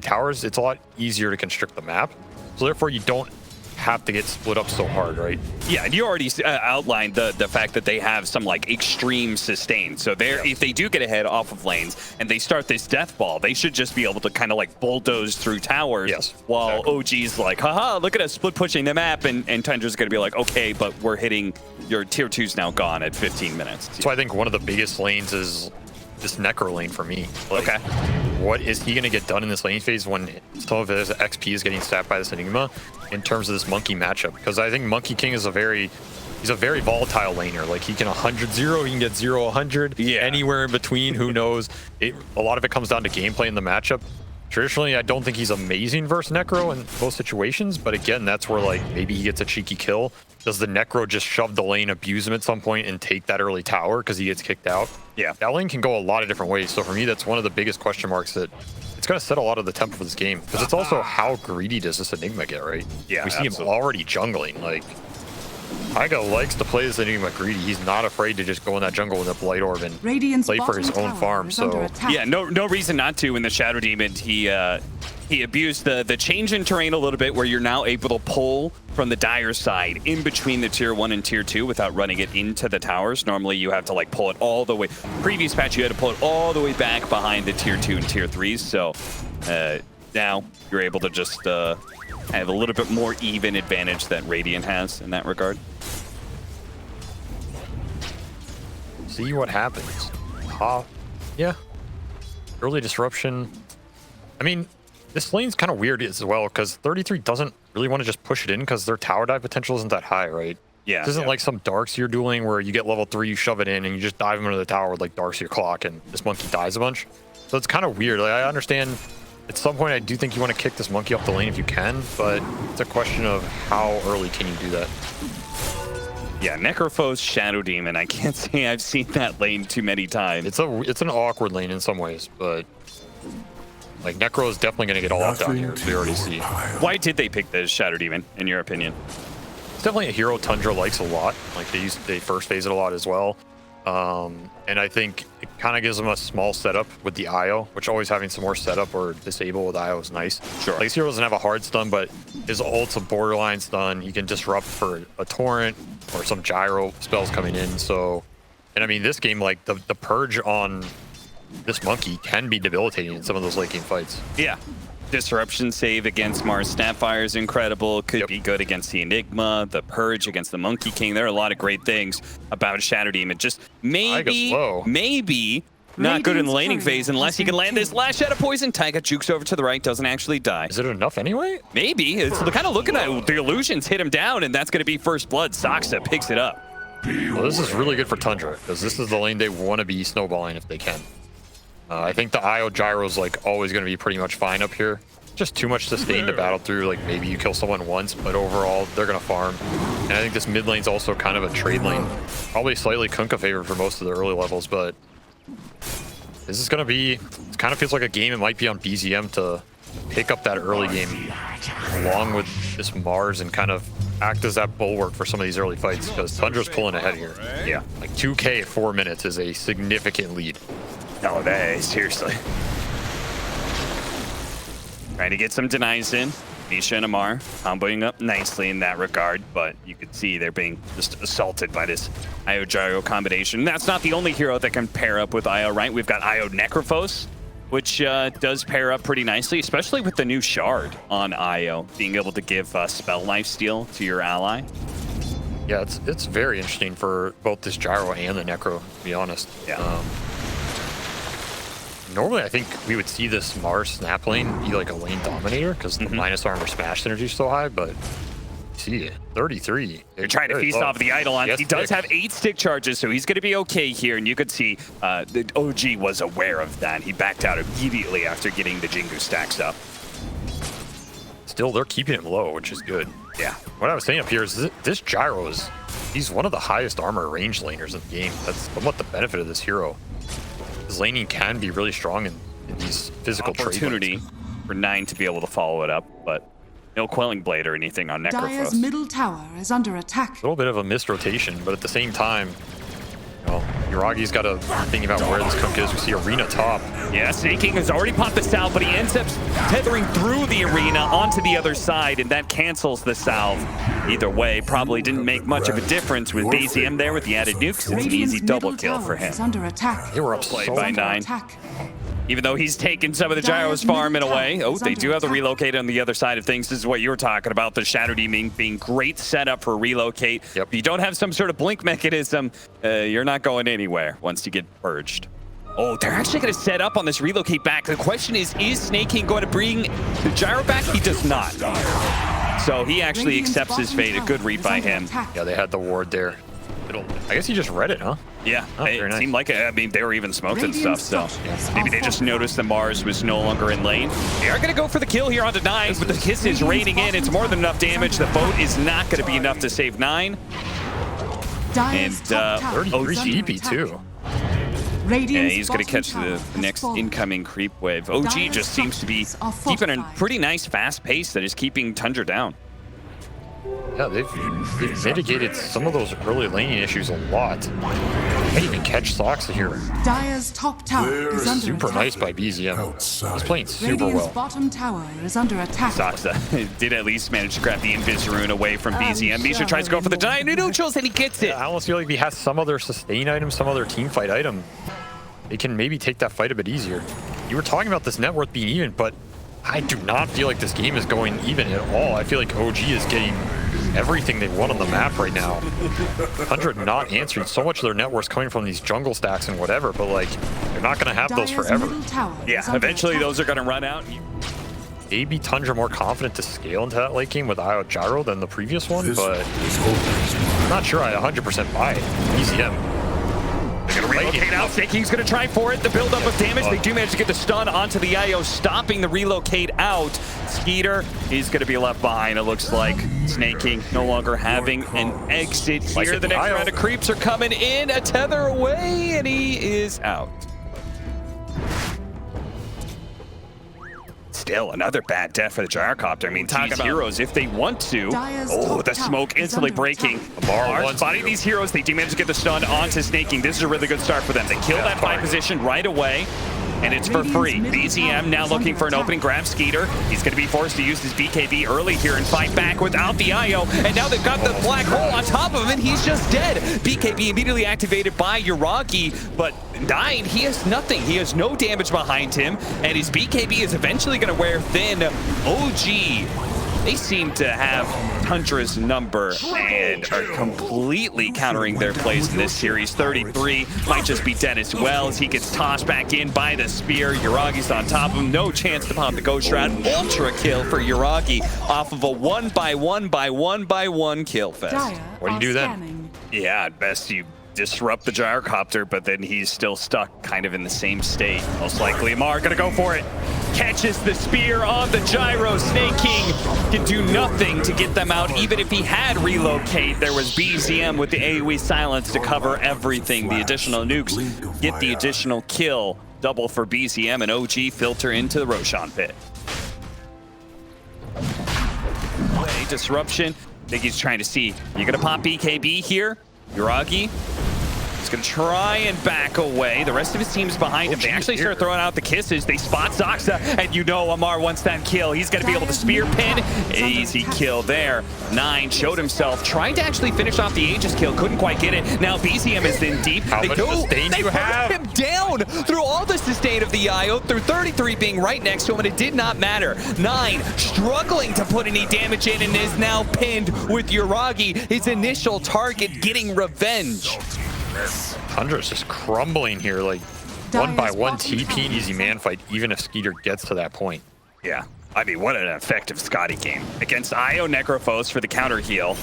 towers, it's a lot easier to constrict the map. So therefore, you don't have to get split up so hard, right? Yeah, and you already outlined the fact that they have some like extreme sustain. So if they do get ahead off of lanes and they start this death ball, they should just be able to kind of like bulldoze through towers while OG's like, haha, look at us split pushing the map, and Tundra's gonna be like, okay, but we're hitting your tier 2's now gone at 15 minutes. So I think one of the biggest lanes is this Necro lane for me. Like, okay. What is he going to get done in this lane phase when some of his XP is getting sapped by this Enigma in terms of this Monkey matchup? Because I think Monkey King is he's a very volatile laner. Like, he can 100-0, he can get 0-100, anywhere in between, who knows. A lot of it comes down to gameplay in the matchup. Traditionally, I don't think he's amazing versus Necro in most situations, but again, that's where like maybe he gets a cheeky kill. Does the Necro just shove the lane, abuse him at some point, and take that early tower because he gets kicked out? Yeah, that lane can go a lot of different ways. So for me, that's one of the biggest question marks that it's going to set a lot of the tempo for this game. Because it's also how greedy does this Enigma get, right? Yeah, we see him already jungling. Like, Taiga likes to play this Enigma greedy. He's not afraid to just go in that jungle with a Blight Orb and play for his own farm. So yeah, no reason not to. In the Shadow Demon, he abused the change in terrain a little bit, where you're now able to pull from the Dire side in between the tier 1 and tier 2 without running it into the towers. Normally you have to like pull it all the way. Previous patch you had to pull it all the way back behind the tier 2 and tier 3s. So now you're able to just have a little bit more even advantage that Radiant has in that regard. See what happens. Yeah. Early disruption. I mean, this lane's kind of weird as well, because 33 doesn't really want to just push it in because their tower dive potential isn't that high, right? Yeah. This isn't like some Darkseer dueling where you get level 3, you shove it in, and you just dive him into the tower with like Darkseer clock, and this monkey dies a bunch. So it's kind of weird. Like, I understand at some point I do think you want to kick this monkey off the lane if you can, but it's a question of how early can you do that. Yeah, Necrophos Shadow Demon. I can't say I've seen that lane too many times. It's an awkward lane in some ways, but like Necro is definitely going to get all out down here. We already see. Why did they pick the Shadow Demon, in your opinion? It's definitely a hero Tundra likes a lot. Like they first phase it a lot as well. And I think it kind of gives them a small setup with the IO, which always having some more setup or disable with IO is nice. Sure. Like, this hero doesn't have a hard stun, but his ult's a borderline stun. He can disrupt for a torrent or some gyro spells coming in. So, and I mean, this game, like the purge on this monkey can be debilitating in some of those late game fights. Yeah. Disruption save against Mars Snapfire is incredible. Could be good against the Enigma. The Purge against the Monkey King. There are a lot of great things about Shadow Demon. Just maybe not good in the laning phase unless he can land this last shot of poison. Taiga jukes over to the right, doesn't actually die. Is it enough anyway? Maybe. It's kind of looking at the illusions hit him down, and that's going to be first blood. Saksa picks it up. Well, this is really good for Tundra, because this is the lane they want to be snowballing if they can. I think the IO gyro is like always going to be pretty much fine up here. Just too much sustain to battle through. Like, maybe you kill someone once, but overall they're going to farm. And I think this mid lane's also kind of a trade lane. Probably slightly Kunkka favored for most of the early levels, but this is going to be, it kind of feels like a game it might be on BZM to pick up that early game along with this Mars and kind of act as that bulwark for some of these early fights, because Tundra's pulling ahead here. Yeah, like 2K at 4 minutes is a significant lead. Oh, that is seriously. Trying to get some denies in. Nisha and Amar comboing up nicely in that regard, but you could see they're being just assaulted by this IO Gyro combination. That's not the only hero that can pair up with IO, right? We've got IO Necrophos, which does pair up pretty nicely, especially with the new Shard on IO, being able to give spell lifesteal to your ally. Yeah, it's very interesting for both this Gyro and the Necro, to be honest. Yeah. Normally, I think we would see this Mars snap lane be like a lane dominator because the minus armor smash synergy is so high, but see it, 33. They're trying to feast off the Eidolon. He does have 8 stick charges, so he's going to be okay here, and you could see the OG was aware of that. He backed out immediately after getting the Jingu stacks up. Still, they're keeping him low, which is good. Yeah. What I was saying up here is this Gyro he's one of the highest armor range laners in the game. That's somewhat the benefit of this hero. His laning can be really strong in these physical trade opportunity for 9 to be able to follow it up, but no Quelling Blade or anything on Necrophos. Dire's middle tower is under attack. A little bit of a missed rotation, but at the same time, you know, Yuragi's got to think about where this cook is. We see Arena top. Yeah, Snake King has already popped the salve, but he ends up tethering through the arena onto the other side, and that cancels the salve. Either way, probably didn't make much of a difference with BZM there with the added nukes. It's an easy double kill for him. They were up so by 9. Even though he's taken some of the gyros farm in a way. Oh, they do have the relocate on the other side of things. This is what you were talking about, the Shadow Demon being great setup for relocate. Yep. If you don't have some sort of blink mechanism, you're not going anywhere once you get purged. Oh, they're actually going to set up on this relocate back. The question is Snake King going to bring the gyro back? He does not. So he actually accepts his fate. A good read by him. Yeah, they had the ward there. I guess he just read it, huh? Yeah, oh, it nice. seemed like it. I mean, they were even smoked and stuff, so maybe they just noticed that Mars was no longer in lane. They are going to go for the kill here onto 9, with the kisses raining in. It's more than enough damage. The boat is not going to be enough to save 9. And 33 GP too. Yeah, he's going to catch the next incoming creep wave. OG just seems to be keeping a pretty nice fast pace that is keeping Tundra down. Yeah, they've mitigated some of those early laning issues a lot. Can't even catch Soxa here. Dire's top tower is under Super attack. nice by BZM. He's playing super Radiant's well. bottom tower is under attack. Soxa did at least manage to grab the Invis rune away from BZM. Misha tries to go for the giant neutrals and he gets it. Yeah, I almost feel like he has some other sustain item, some other team fight item. They can maybe take that fight a bit easier. You were talking about this net worth being even, but I do not feel like this game is going even at all. I feel like OG is getting everything they want on the map right now. 100 not answering. So much of their net worth's coming from these jungle stacks and whatever, but like, they're not going to have those forever. Yeah, eventually those are going to run out. Maybe Tundra more confident to scale into that late game with IO Gyro than the previous one, but I'm not sure I 100% buy it. BZM. They're going to relocate out. Snake King's going to try for it. The buildup of damage. They do manage to get the stun onto the IO, stopping the relocate out. Skeeter, he's going to be left behind. It looks like Snake King no longer having an exit here. The next round of creeps are coming in. A tether away, and he is out. Still another bad death for the gyrocopter. I mean, talk about heroes if they want to. Oh, the smoke instantly breaking. Mars spotting these heroes. They do manage to get the stun onto Snake King. This is a really good start for them. They kill that 5 position right away. And it's for free. BZM now looking for an opening. Grab Skeeter. He's going to be forced to use his BKB early here and fight back without the IO. And now they've got the black hole on top of him, and he's just dead. BKB immediately activated by Yuragi, but 9, he has nothing. He has no damage behind him, and his BKB is eventually going to wear thin. OG, they seem to have Tundra's number and are completely countering their plays in this series. 33 might just be dead as well as he gets tossed back in by the spear. Yuragi's on top of him. No chance to pop the Ghost Shroud. Ultra kill for Yuragi off of a 1x1x1x1 kill fest. What do you do then? Yeah, at best you disrupt the gyrocopter, but then he's still stuck kind of in the same state. Most likely Amar gonna go for it. Catches the spear on the gyro. Snake King can do nothing to get them out. Even if he had relocate, there was BZM with the AoE silence to cover everything. The additional nukes get the additional kill. Double for BZM, and OG filter into the Roshan pit. Disruption. I think he's trying to see. You're gonna pop BKB here. Yuragi is going to try and back away. The rest of his team's behind him. They actually start throwing out the kisses. They spot Soxa, and you know Amar wants that kill. He's going to be able to spear pin. Easy kill there. 9 showed himself, trying to actually finish off the Aegis kill. Couldn't quite get it. Now BZM is in deep. How much sustain do you have? Him down through all the sustain of the IO, through 33 being right next to him, and it did not matter. 9 struggling to put any damage in and is now pinned with Yuragi, his initial target, getting revenge. Tundra's just crumbling here, like 1x1 TP and easy man fight, even if Skeeter gets to that point. Yeah. I mean, what an effective Scotty game against IO Necrophos for the counter heal.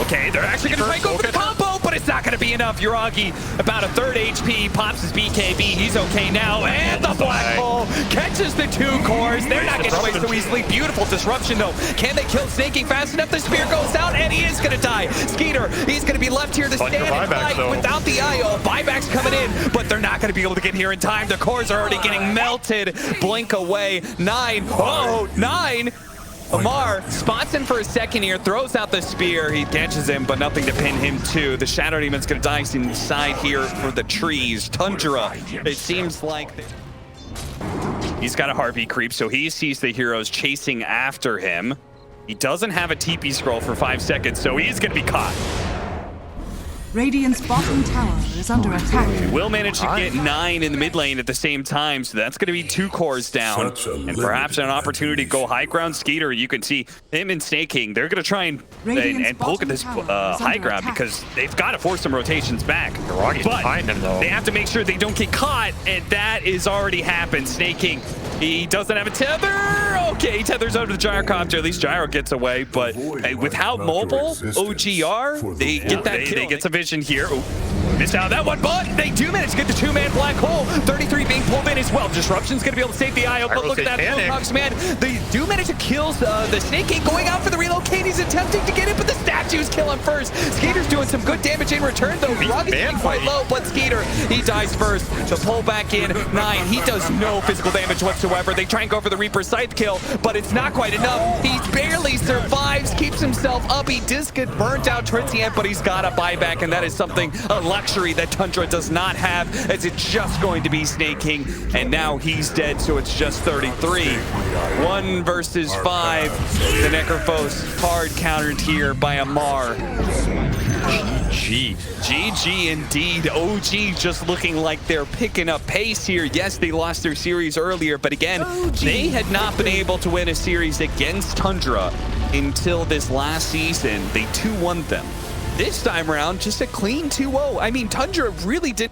Okay, they're actually going to try and go for the combo, but it's not going to be enough. Yuragi, about a 3rd HP, pops his BKB. He's okay now, and the black hole catches the 2 cores. They're not getting away so easily. Beautiful disruption, though. Can they kill Snake King fast enough? The spear goes out, and he is going to die. Skeeter, he's going to be left here to stand and fight without the IO. Buyback's coming in, but they're not going to be able to get here in time. The cores are already getting melted. Blink away. 9. Oh, 9. Amar spots him for a second here, throws out the spear. He catches him, but nothing to pin him to. The Shadow Demon's gonna die inside here for the trees. Tundra, it seems like he's got a heartbeat creep, so he sees the heroes chasing after him. He doesn't have a TP scroll for 5 seconds, so he's gonna be caught. Radiant's bottom tower is under attack. Will manage to get 9 in the mid lane at the same time, so that's going to be 2 cores down. And perhaps an opportunity to go high ground. Skeeter, you can see him and Snake King. They're going to try and poke at this high ground because they've got to force some rotations back. But behind them, though. They have to make sure they don't get caught, and that is already happened. Snake King, he doesn't have a tether. Okay, he tethers out of the gyrocopter. At least Gyro gets away, but with how mobile OG are, they get that kill. They get some vision here. Ooh, missed out on that one, but they do manage to get the 2-man black hole. 33 being pulled in as well. Disruption's going to be able to save the IO, but look at that Philcox, man. They do manage to kill the Snake King, going out for the relocate. He's attempting to get it, but the statues kill him first. Skeeter's doing some good damage in return, though. Rock is quite low, but Skeeter, he dies first. The pull back in, 9. He does no physical damage whatsoever. They try and go for the Reaper scythe kill, but it's not quite enough. He barely survives, keeps himself up. He does get burnt out towards the end, but he's got a buyback, and that is something, a luxury that Tundra does not have, as it's just going to be Snake King, and now he's dead, so it's just 33. 1 versus 5. The Necrophos hard countered here by Amar. GG indeed. OG just looking like they're picking up pace here. Yes, they lost their series earlier, but again, they had not been able to win a series against Tundra until this last season. They 2-1 them. This time around, just a clean 2-0. I mean, Tundra really did